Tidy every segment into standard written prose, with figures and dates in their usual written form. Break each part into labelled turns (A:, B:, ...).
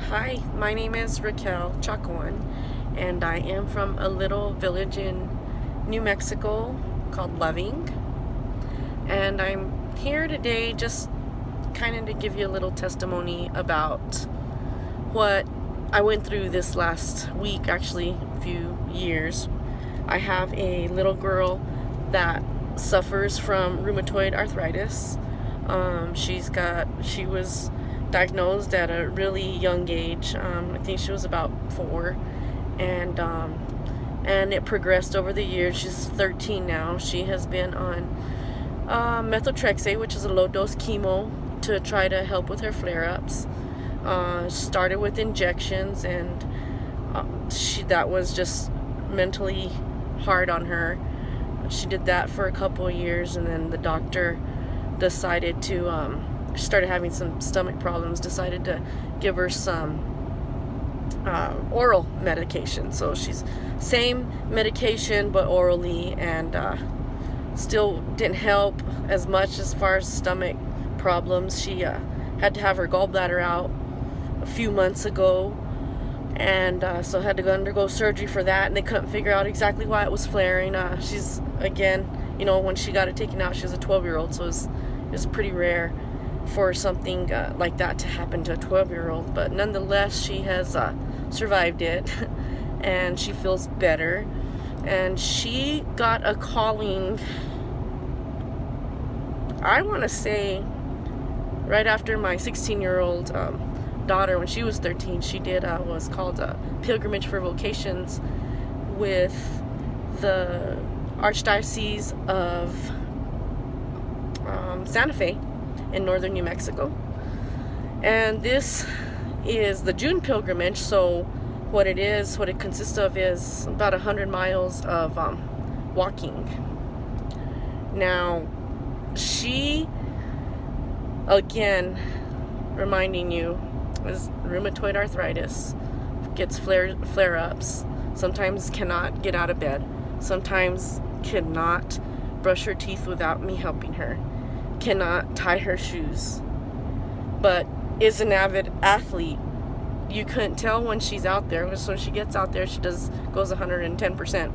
A: Hi, my name is Raquel Chacuan, and I am from a little village in New Mexico called Loving. And I'm here today just kind of to give you a little testimony about what I went through this last week, actually, a few years. I have a little girl that suffers from rheumatoid arthritis. She was diagnosed at a really young age. I think she was about 4, and it progressed over the years. She's 13 now. She has been on methotrexate, which is a low dose chemo to try to help with her flare-ups. Started with injections, and that was just mentally hard on her. She did that for a couple of years, and then the doctor decided to started having some stomach problems, decided to give her some oral medication. So she's same medication but orally, and still didn't help as much as far as stomach problems. She had to have her gallbladder out a few months ago, and so had to go undergo surgery for that, and they couldn't figure out exactly why it was flaring. She's, again, when she got it taken out, she was a 12-year-old, so it's pretty rare for something like that to happen to a 12-year-old, but nonetheless she has survived it and she feels better. And she got a calling, I want to say right after my 16-year-old daughter, when she was 13, she did was called a Pilgrimage for Vocations with the Archdiocese of Santa Fe in northern New Mexico. And this is the June pilgrimage. So what it consists of is about 100 miles of walking. Now, she, again, reminding you, is rheumatoid arthritis, gets flare-ups, sometimes cannot get out of bed, sometimes cannot brush her teeth without me helping her, cannot tie her shoes, but is an avid athlete. You couldn't tell when she's out there, because when she gets out there, she goes 110%.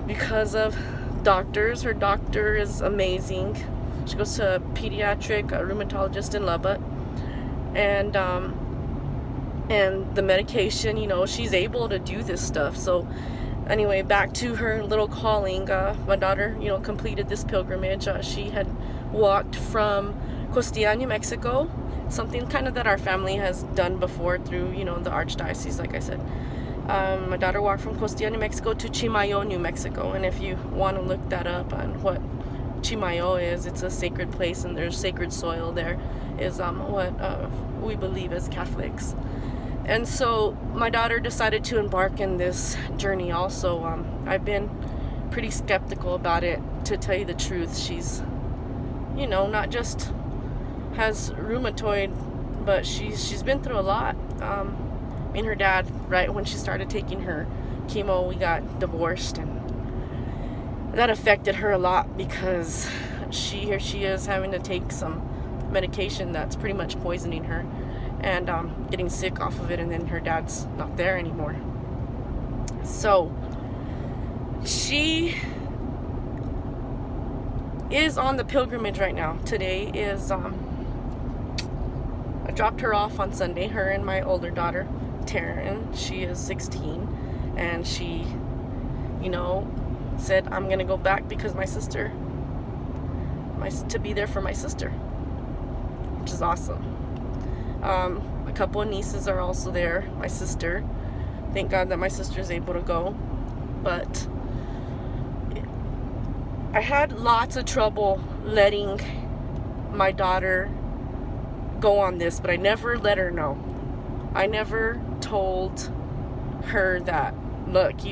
A: Because of doctors, her doctor is amazing. She goes to a pediatric rheumatologist in Lubbock, and the medication, she's able to do this stuff. So anyway, back to her little calling. My daughter, completed this pilgrimage. She had walked from Costilla, New Mexico, something kind of that our family has done before through, the Archdiocese, like I said. My daughter walked from Costilla, New Mexico to Chimayo, New Mexico. And if you want to look that up on what Chimayo is, it's a sacred place, and there's sacred soil there, is what we believe as Catholics. And so my daughter decided to embark in this journey also. I've been pretty skeptical about it, to tell you the truth. She's, not just has rheumatoid, but she's been through a lot. Me and her dad, right when she started taking her chemo, we got divorced, and that affected her a lot, because here she is having to take some medication that's pretty much poisoning her, and getting sick off of it, and then her dad's not there anymore. So she is on the pilgrimage right now. Today is I dropped her off on Sunday, her and my older daughter Taryn. She is 16, and she said, I'm gonna go back because to be there for my sister, which is awesome. A couple of nieces are also there. My sister, thank God that my sister is able to go. But I had lots of trouble letting my daughter go on this, but I never let her know. I never told her that, look,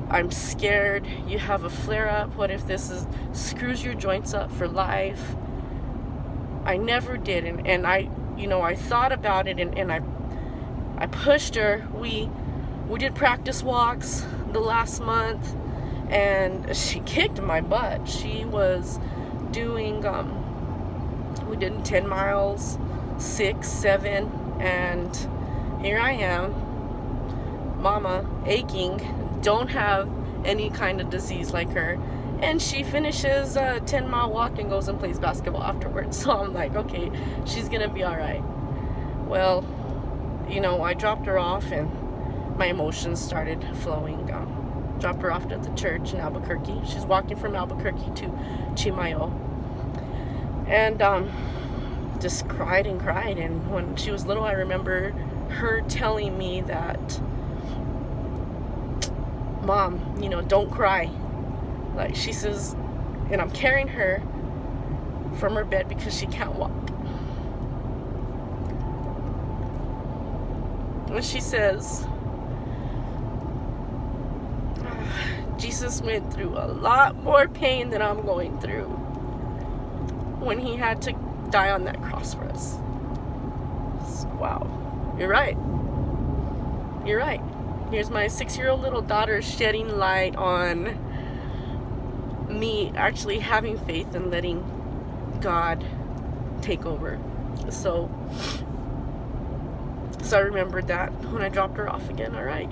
A: I'm scared, you have a flare-up, what if this screws your joints up for life? I never did, and I thought about it, and I pushed her. We did practice walks the last month, and she kicked my butt. She was doing we did 10 miles, 6, 7, And here I am, mama, aching, don't have any kind of disease like her, and she finishes a 10-mile walk and goes and plays basketball afterwards. So I'm like, okay, she's gonna be all right. Well, I dropped her off and my emotions started flowing. Dropped her off at the church in Albuquerque. She's walking from Albuquerque to Chimayo. And just cried and cried. And when she was little, I remember her telling me that, Mom, don't cry. Like, she says, and I'm carrying her from her bed because she can't walk. And she says, Jesus went through a lot more pain than I'm going through when he had to die on that cross for us. So, wow, you're right. You're right. Here's my 6-year-old little daughter shedding light on me actually having faith and letting God take over. So I remembered that when I dropped her off again. All right,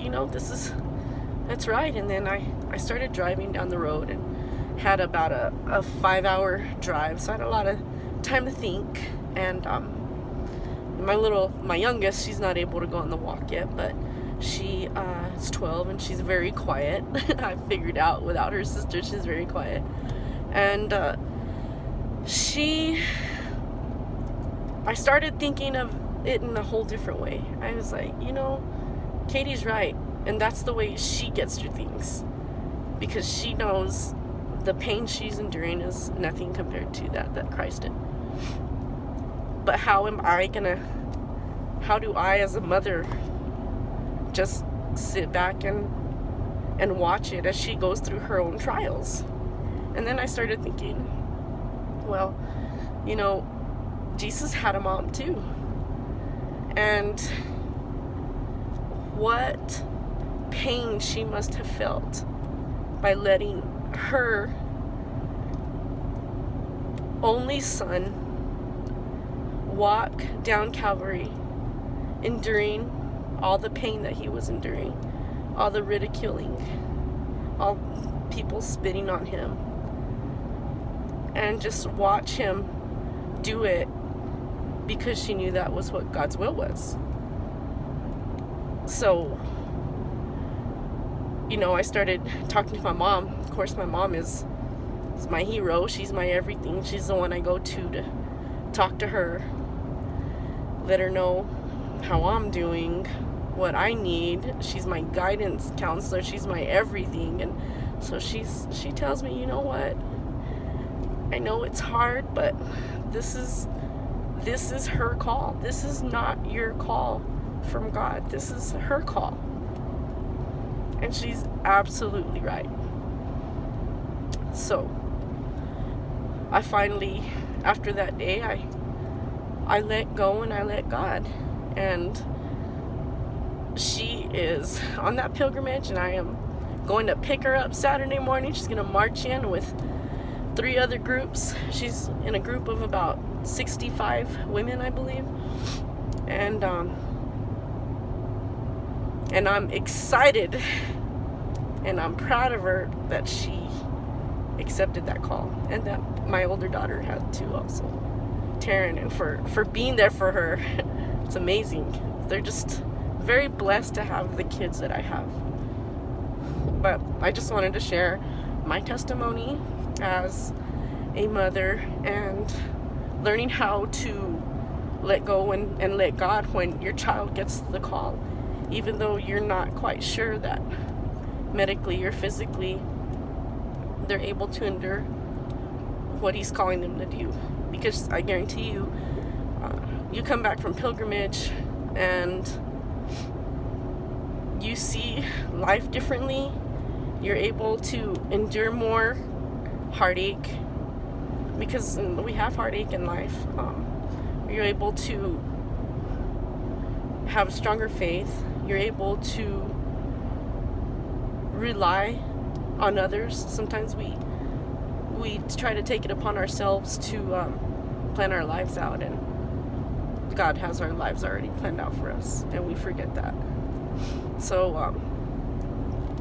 A: that's right. And then I started driving down the road and had about a 5-hour drive, so I had a lot of time to think. And my youngest, she's not able to go on the walk yet, but she is 12 and she's very quiet. I figured out without her sister, she's very quiet. And I started thinking of it in a whole different way. I was like, Katie's right. And that's the way she gets through things, because she knows the pain she's enduring is nothing compared to that Christ did. But how do I as a mother just sit back and watch it as she goes through her own trials? And then I started thinking, well, Jesus had a mom too. And what pain she must have felt by letting her only son walk down Calvary, enduring all the pain that he was enduring, all the ridiculing, all people spitting on him, and just watch him do it because she knew that was what God's will was. So I started talking to my mom. Of course, my mom is my hero. She's my everything. She's the one I go to talk to her, let her know how I'm doing, what I need. She's my guidance counselor. She's my everything. And so she tells me, you know what? I know it's hard, but this is her call. This is not your call from God. This is her call. And she's absolutely right. So I finally, after that day, I let go and I let God. And she is on that pilgrimage, and I am going to pick her up Saturday morning. She's going to march in with 3 other groups. She's in a group of about 65 women, I believe. And I'm excited and I'm proud of her that she accepted that call, and that my older daughter had too also. Taryn, and for being there for her. It's amazing. They're just very blessed to have the kids that I have. But I just wanted to share my testimony as a mother and learning how to let go and let God when your child gets the call, even though you're not quite sure that medically or physically they're able to endure what he's calling them to do. Because I guarantee you, you come back from pilgrimage and you see life differently. You're able to endure more heartache, because we have heartache in life. You're able to have stronger faith. You're able to rely on others. Sometimes we try to take it upon ourselves to plan our lives out, and God has our lives already planned out for us, and we forget that. So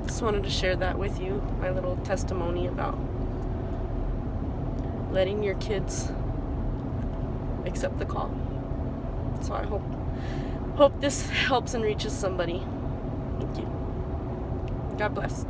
A: just wanted to share that with you, my little testimony about letting your kids accept the call. So I hope this helps and reaches somebody. Thank you. God bless.